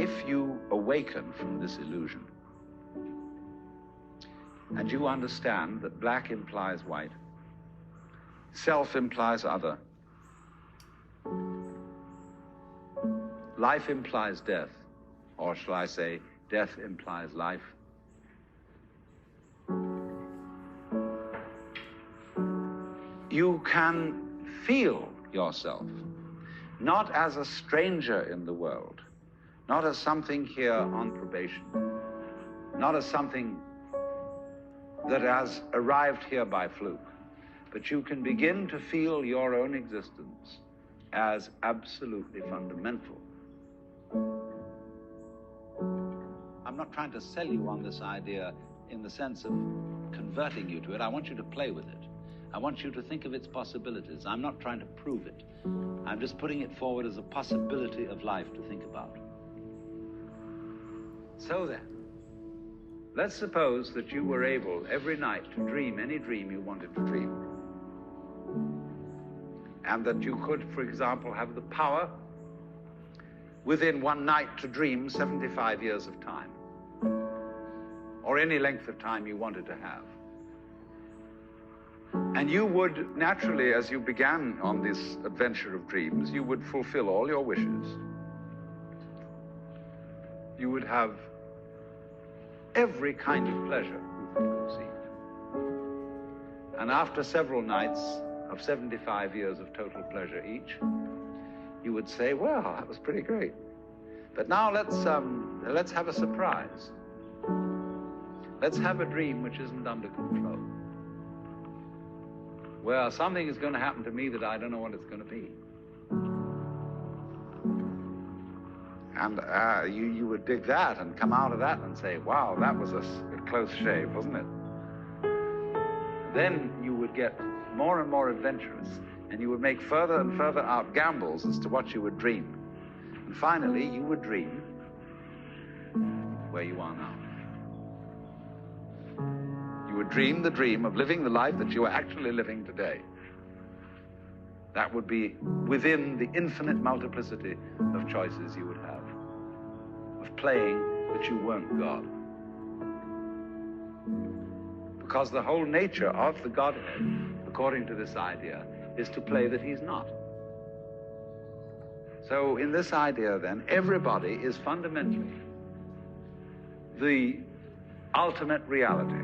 if you awaken from this illusion, and you understand that black implies white, self implies other, life implies death, or shall I say, death implies life, you can feel yourself not as a stranger in the world, not as something here on probation, not as something that has arrived here by fluke, but you can begin to feel your own existence as absolutely fundamental. I'm not trying to sell you on this idea in the sense of converting you to it. I want you to play with it. I want you to think of its possibilities. I'm not trying to prove it. I'm just putting it forward as a possibility of life to think about. So then, let's suppose that you were able every night to dream any dream you wanted to dream. And that you could, for example, have the power within one night to dream 75 years of time, or any length of time you wanted to have. And you would naturally, as you began on this adventure of dreams, you would fulfill all your wishes. You would have every kind of pleasure you could conceive. And after several nights of 75 years of total pleasure each, you would say, well, that was pretty great. But now let's have a surprise. Let's have a dream which isn't under control. Well, something is going to happen to me that I don't know what it's going to be. And you would dig that and come out of that and say, wow, that was a close shave, wasn't it? Then you would get more and more adventurous, and you would make further and further out gambles as to what you would dream. And finally, you would dream where you are now. You would dream the dream of living the life that you are actually living today. That would be within the infinite multiplicity of choices you would have, of playing that you weren't God. Because the whole nature of the Godhead, according to this idea, is to play that he's not. So in this idea, then, everybody is fundamentally the ultimate reality.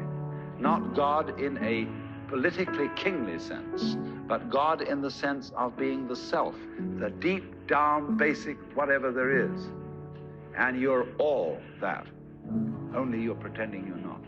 Not God in a politically kingly sense, but God in the sense of being the self, the deep down basic whatever there is. And you're all that, only you're pretending you're not.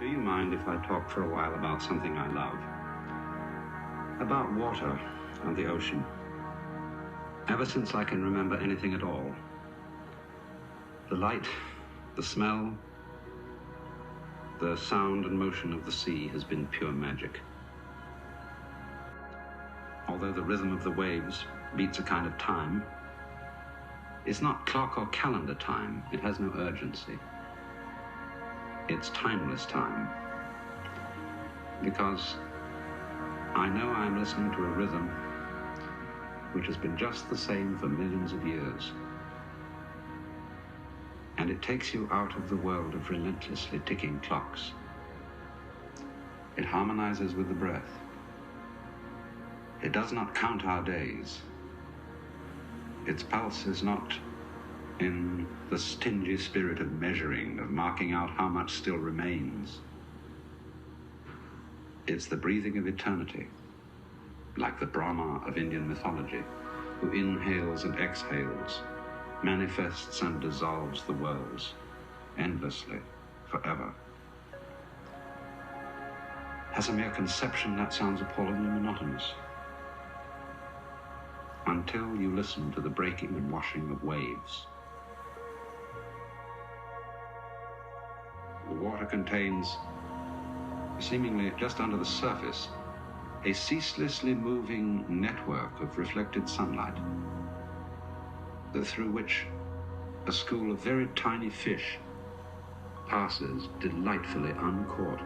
Do you mind if I talk for a while about something I love? About water and the ocean. Ever since I can remember anything at all, the light, the smell, the sound and motion of the sea has been pure magic. Although the rhythm of the waves beats a kind of time, it's not clock or calendar time. It has no urgency. It's timeless time. Because I know I'm listening to a rhythm which has been just the same for millions of years. And it takes you out of the world of relentlessly ticking clocks. It harmonizes with the breath. It does not count our days. Its pulse is not in the stingy spirit of measuring, of marking out how much still remains. It's the breathing of eternity, like the Brahma of Indian mythology, who inhales and exhales, manifests and dissolves the worlds endlessly, forever. As a mere conception, that sounds appallingly monotonous. Until you listen to the breaking and washing of waves. The water contains, seemingly just under the surface, a ceaselessly moving network of reflected sunlight, through which a school of very tiny fish passes delightfully uncaught.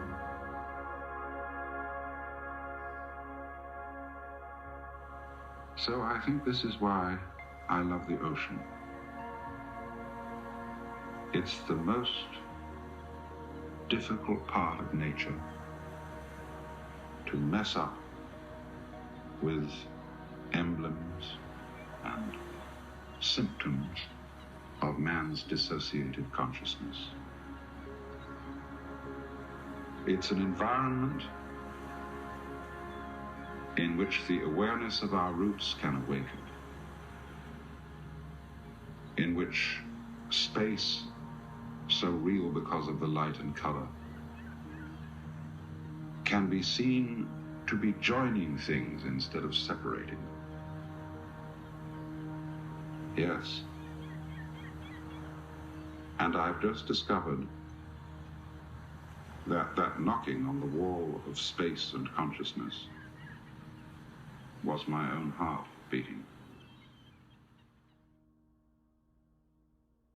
So I think this is why I love the ocean. It's the most difficult part of nature to mess up with emblems and symptoms of man's dissociated consciousness. It's an environment in which the awareness of our roots can awaken, in which space, so real because of the light and color, can be seen to be joining things instead of separating. Yes. And I've just discovered that knocking on the wall of space and consciousness was my own heart beating.